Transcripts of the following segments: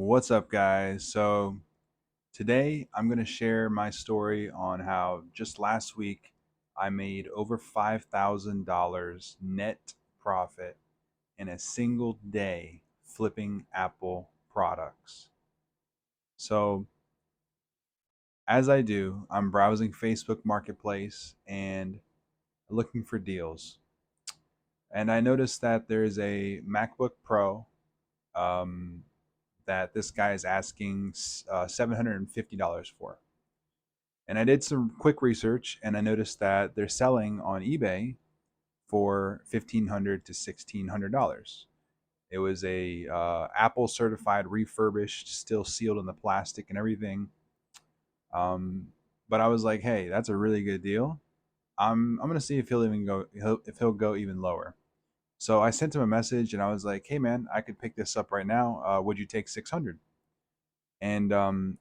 What's up, guys? So, today I'm going to share my story on how just last week I made over $5,000 net profit in a single day flipping Apple products. So, as I do, I'm browsing Facebook Marketplace and looking for deals. And I noticed that there's a MacBook Pro um, that this guy is asking $750 for. And I did some quick research and I noticed that they're selling on eBay for $1,500 to $1,600. It was a Apple certified, refurbished, still sealed in the plastic and everything. Um, but I was like, hey, that's a really good deal. I'm gonna see if he'll go even lower. So I sent him a message and I was like, hey man, I could pick this up right now. Would you take 600? And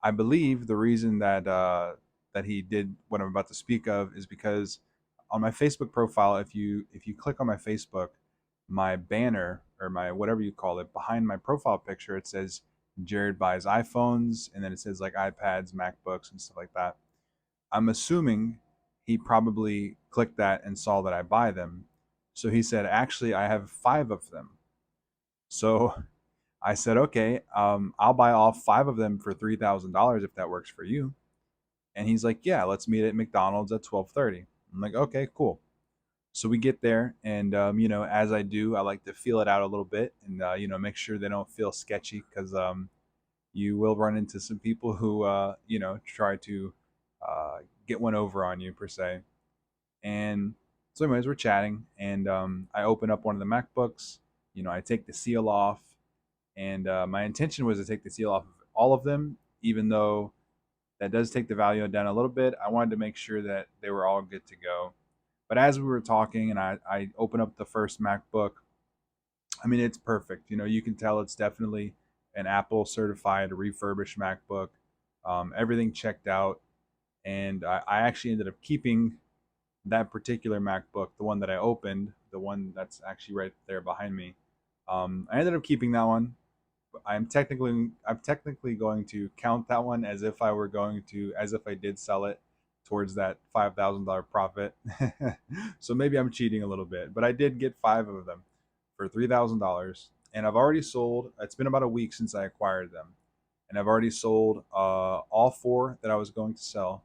I believe the reason that he did what I'm about to speak of is because on my Facebook profile, if you click on my Facebook, my banner or my whatever you call it behind my profile picture, it says Jared buys iPhones, and then it says like iPads, MacBooks, and stuff like that. I'm assuming he probably clicked that and saw that I buy them. So he said, actually, I have five of them. So I said, okay, I'll buy all five of them for $3,000 if that works for you. And he's like, yeah, let's meet at McDonald's at 12:30. I'm like, okay, cool. So we get there, and as I do, I like to feel it out a little bit, and make sure they don't feel sketchy because you will run into some people who try to uh, get one over on you per se. And so, anyways, we're chatting, and I open up one of the MacBooks. I take the seal off, and my intention was to take the seal off of all of them, even though that does take the value down a little bit. I wanted to make sure that they were all good to go. But as we were talking, and I open up the first MacBook, I mean, it's perfect. You can tell it's definitely an Apple certified refurbished MacBook. Everything checked out. And I actually ended up keeping that particular MacBook, the one that I opened, the one that's actually right there behind me. I ended up keeping that one. I'm technically going to count that one as if I did sell it towards that $5,000 profit. So maybe I'm cheating a little bit, but I did get five of them for $3,000, and I've already sold. It's been about a week since I acquired them, and I've already sold all four that I was going to sell.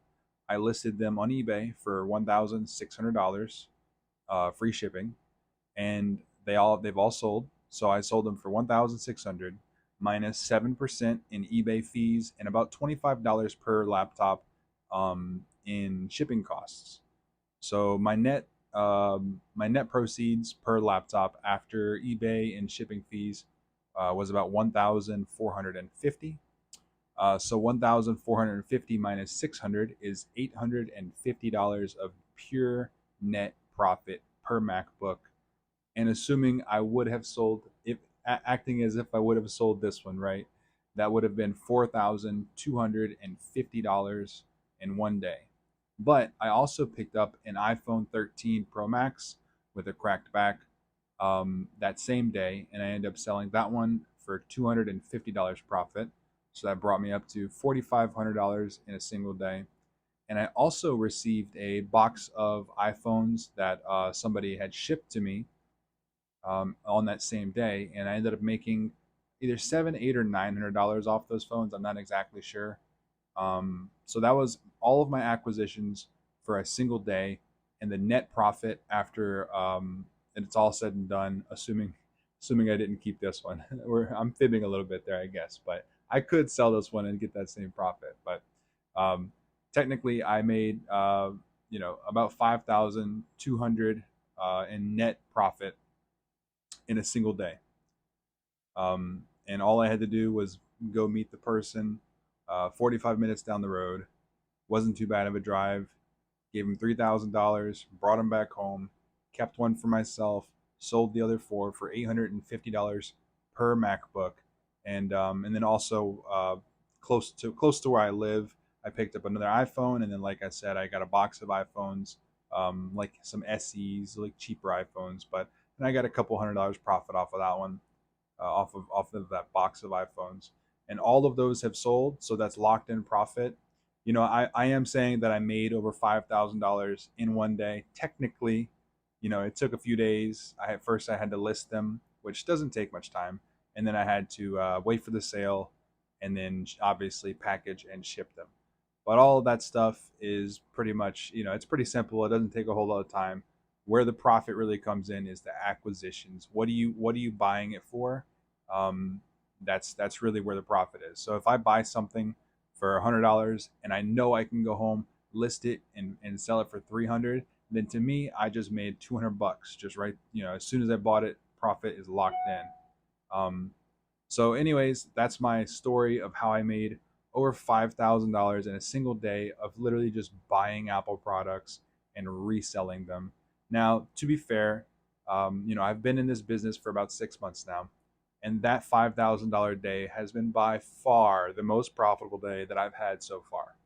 I listed them on eBay for $1,600, free shipping, and they've all sold. So I sold them for 1,600 minus 7% in eBay fees and about $25 per laptop in shipping costs. So my net proceeds per laptop after eBay and shipping fees was about 1,450. So 1,450 minus 600 is $850 of pure net profit per MacBook. And assuming I would have sold, if acting as if I would have sold this one, right, that would have been $4,250 in one day. But I also picked up an iPhone 13 Pro Max with a cracked back that same day, and I ended up selling that one for $250 profit. So that brought me up to $4,500 in a single day. And I also received a box of iPhones that somebody had shipped to me on that same day, and I ended up making either seven, $8, or $900 off those phones. I'm not exactly sure. So that was all of my acquisitions for a single day, and the net profit after it's all said and done, assuming I didn't keep this one. I'm fibbing a little bit there, I guess, but I could sell this one and get that same profit. But um, technically, I made about 5,200 in net profit in a single day. And all I had to do was go meet the person 45 minutes down the road. Wasn't too bad of a drive. Gave him $3,000, brought him back home, kept one for myself, sold the other four for $850 per MacBook, and then also close to where I live, I picked up another iPhone, and then like I said, I got a box of iPhones, like some SEs, like cheaper iPhones, but and I got a couple $100 profit off of that one. off of that box of iPhones, and all of those have sold. So that's locked in profit. I am saying that I made over $5,000 in one day. Technically, it took a few days. I had to list them, which doesn't take much time, and then I had to wait for the sale, and then obviously package and ship them. But all of that stuff is pretty much, it's pretty simple. It doesn't take a whole lot of time. Where the profit really comes in is the acquisitions. What are you buying it for? Um, that's really where the profit is. So if I buy something for $100 and I know I can go home, list it, and sell it for 300, then to me I just made 200 bucks just right. As soon as I bought it, profit is locked in. Um, so, anyways, that's my story of how I made over $5,000 in a single day of literally just buying Apple products and reselling them. Now, to be fair, I've been in this business for about 6 months now, and that $5,000 day has been by far the most profitable day that I've had so far.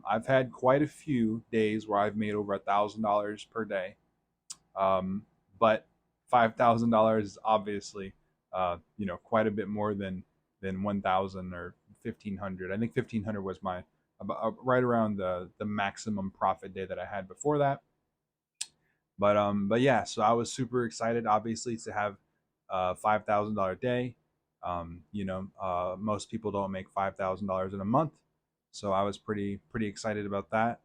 I've had quite a few days where I've made over $1,000 per day, um, but $5,000 is obviously, quite a bit more than 1,000 or 1,500. I think 1,500 was my about right around the maximum profit day that I had before that. But yeah, so I was super excited, obviously, to have a $5,000 day. Most people don't make $5,000 in a month, so I was pretty excited about that.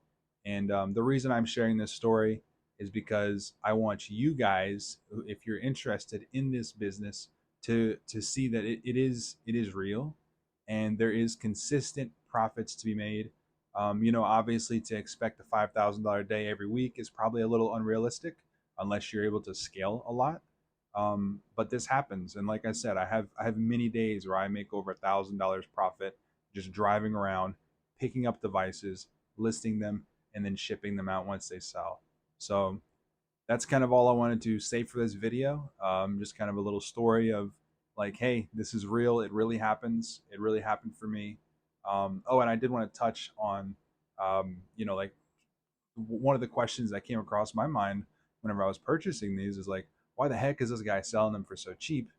And the reason I'm sharing this story is because I want you guys, if you're interested in this business, to see that it is real, and there is consistent profits to be made. Obviously, to expect a $5,000 day every week is probably a little unrealistic unless you're able to scale a lot. But this happens, and like I said, I have many days where I make over $1,000 profit just driving around, picking up devices, listing them, and then shipping them out once they sell. So that's kind of all I wanted to say for this video. Just kind of a little story of like, hey, this is real. It really happens. It really happened for me. Oh, and I did want to touch on, like one of the questions that came across my mind whenever I was purchasing these is like, why the heck is this guy selling them for so cheap?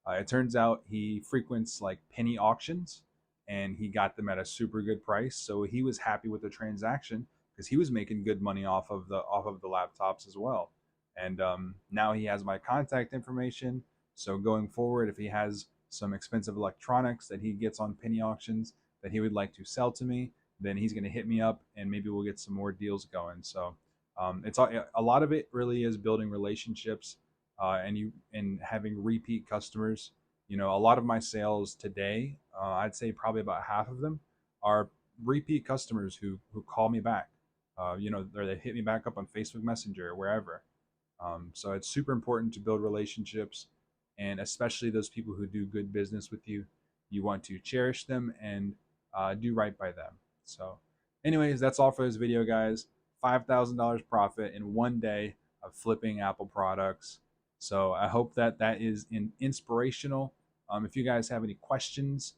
It turns out he frequents like penny auctions, and he got them at a super good price. So he was happy with the transaction because he was making good money off of the laptops as well. And now he has my contact information. So going forward, if he has some expensive electronics that he gets on penny auctions that he would like to sell to me, then he's going to hit me up, and maybe we'll get some more deals going. So it's a lot of it really is building relationships, and having repeat customers. A lot of my sales today, I'd say probably about half of them are repeat customers who call me back. Or they hit me back up on Facebook Messenger or wherever. So it's super important to build relationships, and especially those people who do good business with you. You want to cherish them and do right by them. So, anyways, that's all for this video, guys. $5,000 profit in one day of flipping Apple products. So I hope that is inspirational. If you guys have any questions,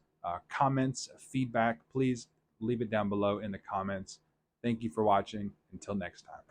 comments, feedback, please leave it down below in the comments. Thank you for watching. Until next time.